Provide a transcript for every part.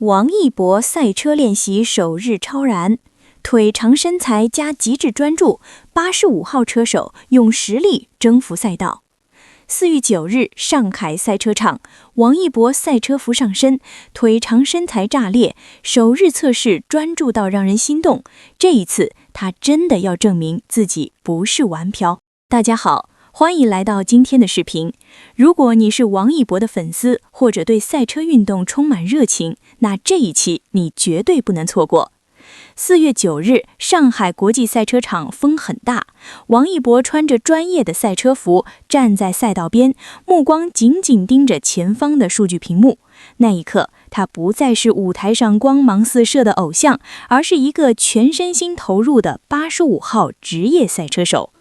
王一博赛车练习首日超燃，腿长身材加极致专注，85号车手用实力征服赛道。4月9日，上海赛车场，王一博赛车服上身，腿长身材炸裂，首日测试专注到让人心动。这一次，他真的要证明自己不是玩漂。大家好，欢迎来到今天的视频。如果你是王一博的粉丝，或者对赛车运动充满热情，那这一期你绝对不能错过。4月9日，上海国际赛车场风很大，王一博穿着专业的赛车服，站在赛道边，目光紧紧盯着前方的数据屏幕。那一刻，他不再是舞台上光芒四射的偶像，而是一个全身心投入的85号职业赛车手。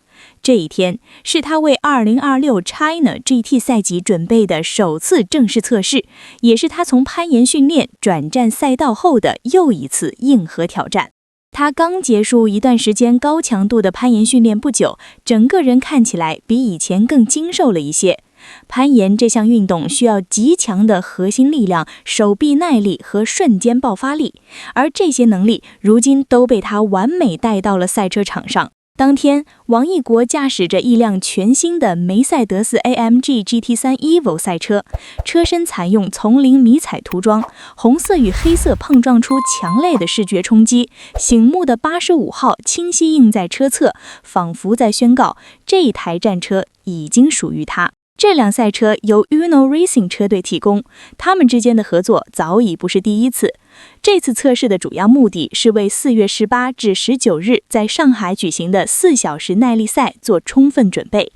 这一天是他为2026 China GT 赛季准备的首次正式测试，也是他从攀岩训练转战赛道后的又一次硬核挑战。他刚结束一段时间高强度的攀岩训练不久，整个人看起来比以前更精瘦了一些。攀岩这项运动需要极强的核心力量、手臂耐力和瞬间爆发力，而这些能力如今都被他完美带到了赛车场上。当天，王一博驾驶着一辆全新的梅赛德斯 AMG GT3 Evo 赛车，车身采用丛林迷彩涂装，红色与黑色碰撞出强烈的视觉冲击，醒目的85号清晰印在车侧，仿佛在宣告这一台战车已经属于他。这辆赛车由 Uno Racing 车队提供，他们之间的合作早已不是第一次。这次测试的主要目的是为4月18至19日在上海举行的4小时耐力赛做充分准备。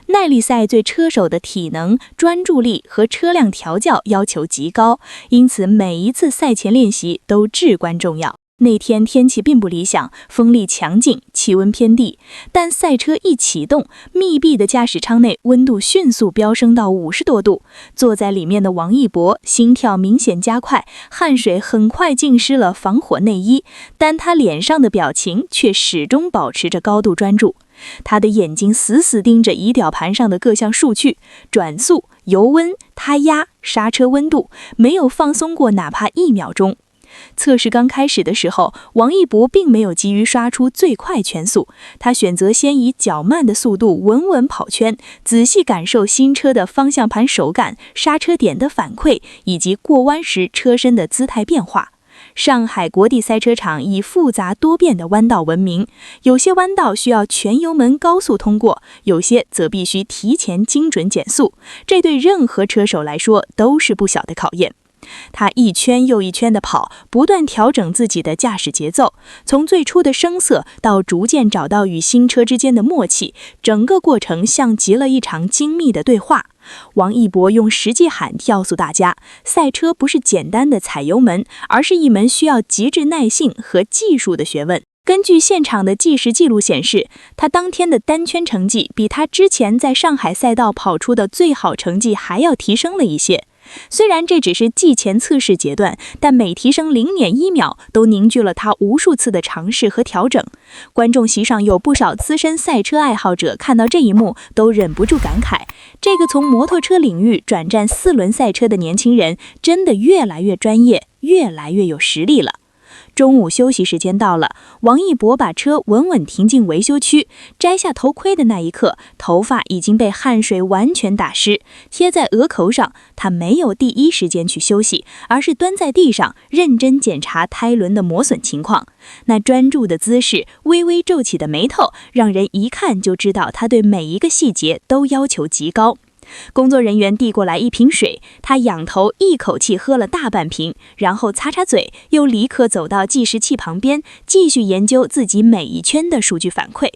耐力赛对车手的体能、专注力和车辆调教要求极高，因此每一次赛前练习都至关重要。那天天气并不理想，风力强劲，气温偏低，但赛车一启动，密闭的驾驶舱内温度迅速飙升到50多度。坐在里面的王一博心跳明显加快，汗水很快浸湿了防火内衣，但他脸上的表情却始终保持着高度专注。他的眼睛死死盯着仪表盘上的各项数据，转速、油温、胎压、刹车温度，没有放松过哪怕1秒钟。测试刚开始的时候，王一博并没有急于刷出最快圈速，他选择先以较慢的速度稳稳跑圈，仔细感受新车的方向盘手感、刹车点的反馈以及过弯时车身的姿态变化。上海国际赛车场以复杂多变的弯道闻名，有些弯道需要全油门高速通过，有些则必须提前精准减速，这对任何车手来说都是不小的考验。他一圈又一圈地跑，不断调整自己的驾驶节奏，从最初的生涩到逐渐找到与新车之间的默契，整个过程像极了一场精密的对话。王一博用实际喊告诉大家，赛车不是简单的踩油门，而是一门需要极致耐性和技术的学问。根据现场的计时记录显示，他当天的单圈成绩比他之前在上海赛道跑出的最好成绩还要提升了一些。虽然这只是季前测试阶段，但每提升0.1秒都凝聚了他无数次的尝试和调整。观众席上有不少资深赛车爱好者看到这一幕都忍不住感慨，这个从摩托车领域转战4轮赛车的年轻人真的越来越专业，越来越有实力了。中午休息时间到了，王一博把车稳稳停进维修区，摘下头盔的那一刻，头发已经被汗水完全打湿，贴在额头上。他没有第一时间去休息，而是蹲在地上认真检查胎轮的磨损情况。那专注的姿势，微微皱起的眉头，让人一看就知道他对每一个细节都要求极高。工作人员递过来一瓶水，他仰头一口气喝了大半瓶，然后擦擦嘴，又立刻走到计时器旁边，继续研究自己每一圈的数据反馈。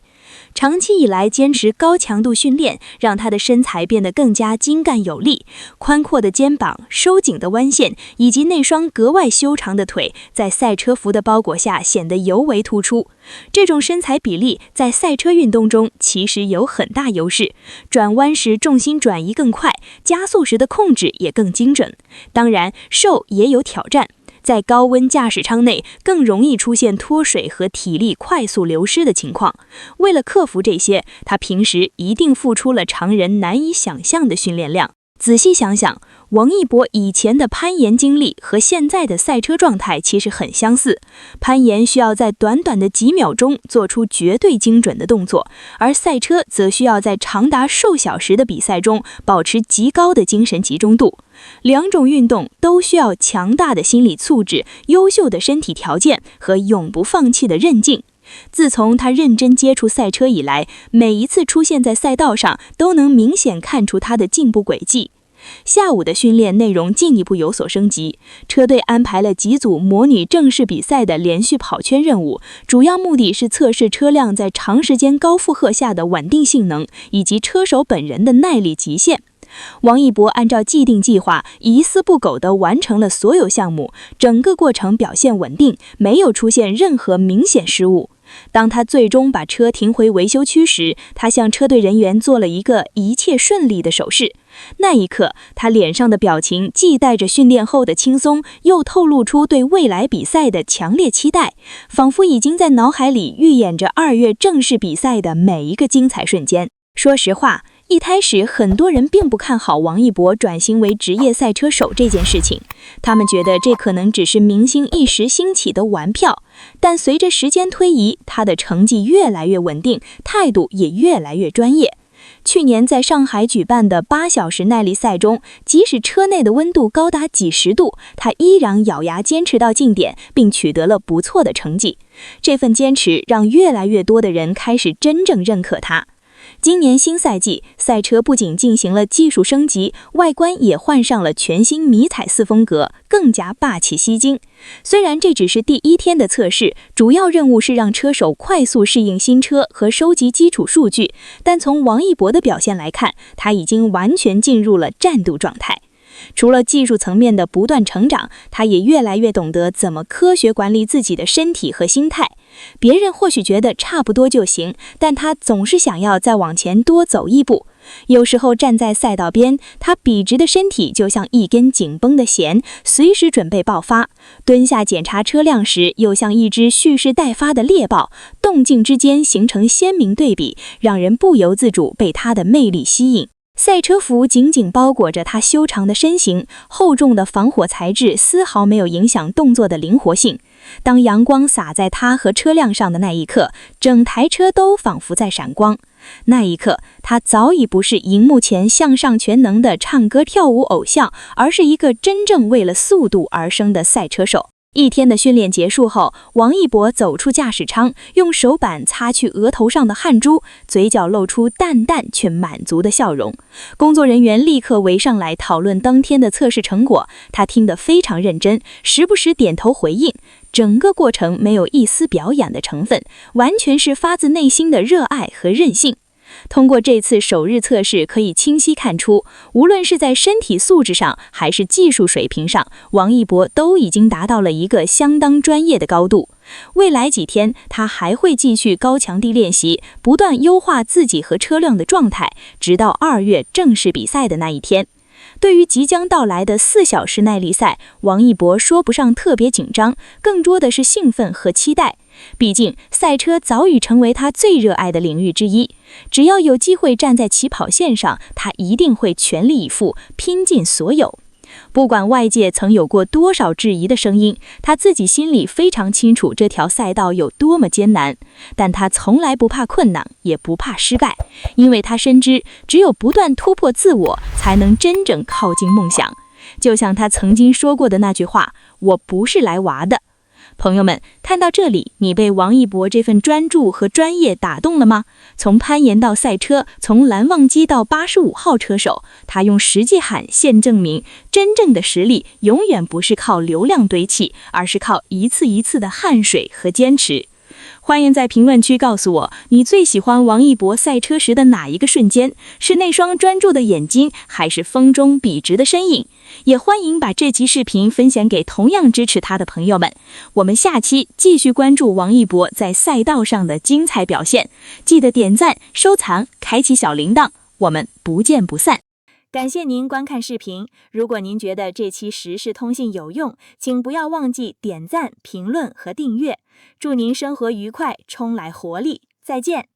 长期以来坚持高强度训练，让他的身材变得更加精干有力，宽阔的肩膀、收紧的弯线以及那双格外修长的腿，在赛车服的包裹下显得尤为突出。这种身材比例在赛车运动中其实有很大优势，转弯时重心转移更快，加速时的控制也更精准。当然，瘦也有挑战。在高温驾驶舱内更容易出现脱水和体力快速流失的情况。为了克服这些，他平时一定付出了常人难以想象的训练量。仔细想想，王一博以前的攀岩经历和现在的赛车状态其实很相似。攀岩需要在短短的几秒钟做出绝对精准的动作，而赛车则需要在长达数小时的比赛中保持极高的精神集中度。两种运动都需要强大的心理素质、优秀的身体条件和永不放弃的韧劲。自从他认真接触赛车以来，每一次出现在赛道上都能明显看出他的进步轨迹。下午的训练内容进一步有所升级，车队安排了几组模拟正式比赛的连续跑圈任务，主要目的是测试车辆在长时间高负荷下的稳定性能，以及车手本人的耐力极限。王一博按照既定计划，一丝不苟地完成了所有项目，整个过程表现稳定，没有出现任何明显失误。当他最终把车停回维修区时，他向车队人员做了一个一切顺利的手势。那一刻，他脸上的表情既带着训练后的轻松，又透露出对未来比赛的强烈期待，仿佛已经在脑海里预演着2月正式比赛的每一个精彩瞬间。说实话，一开始很多人并不看好王一博转型为职业赛车手这件事情，他们觉得这可能只是明星一时兴起的玩票。但随着时间推移，他的成绩越来越稳定，态度也越来越专业。去年在上海举办的8小时耐力赛中，即使车内的温度高达几十度，他依然咬牙坚持到近点，并取得了不错的成绩。这份坚持让越来越多的人开始真正认可他。今年新赛季，赛车不仅进行了技术升级，外观也换上了全新迷彩4风格，更加霸气吸睛。虽然这只是第1天的测试，主要任务是让车手快速适应新车和收集基础数据，但从王一博的表现来看，他已经完全进入了战斗状态。除了技术层面的不断成长，他也越来越懂得怎么科学管理自己的身体和心态。别人或许觉得差不多就行，但他总是想要再往前多走一步。有时候站在赛道边，他笔直的身体就像一根紧绷的弦，随时准备爆发；蹲下检查车辆时，又像一只蓄势待发的猎豹，动静之间形成鲜明对比，让人不由自主被他的魅力吸引。赛车服紧紧包裹着他修长的身形，厚重的防火材质丝毫没有影响动作的灵活性。当阳光洒在他和车辆上的那一刻，整台车都仿佛在闪光。那一刻，他早已不是荧幕前向上全能的唱歌跳舞偶像，而是一个真正为了速度而生的赛车手。1天的训练结束后，王一博走出驾驶舱，用手板擦去额头上的汗珠，嘴角露出淡淡却满足的笑容。工作人员立刻围上来讨论当天的测试成果，他听得非常认真，时不时点头回应。整个过程没有一丝表演的成分，完全是发自内心的热爱和任性。通过这次首日测试，可以清晰看出，无论是在身体素质上还是技术水平上，王一博都已经达到了一个相当专业的高度。未来几天，他还会继续高强度练习，不断优化自己和车辆的状态，直到2月正式比赛的那一天。对于即将到来的4小时耐力赛，王一博说不上特别紧张，更多的是兴奋和期待。毕竟赛车早已成为他最热爱的领域之一，只要有机会站在起跑线上，他一定会全力以赴，拼尽所有。不管外界曾有过多少质疑的声音，他自己心里非常清楚这条赛道有多么艰难，但他从来不怕困难，也不怕失败，因为他深知只有不断突破自我，才能真正靠近梦想。就像他曾经说过的那句话，我不是来玩的。朋友们，看到这里，你被王一博这份专注和专业打动了吗？从攀岩到赛车，从蓝忘机到85号车手，他用实际喊现证明，真正的实力永远不是靠流量堆砌，而是靠一次一次的汗水和坚持。欢迎在评论区告诉我，你最喜欢王一博赛车时的哪一个瞬间？是那双专注的眼睛，还是风中笔直的身影？也欢迎把这期视频分享给同样支持他的朋友们。我们下期继续关注王一博在赛道上的精彩表现，记得点赞、收藏、开启小铃铛，我们不见不散。感谢您观看视频，如果您觉得这期时事通信有用，请不要忘记点赞、评论和订阅。祝您生活愉快，充来活力，再见。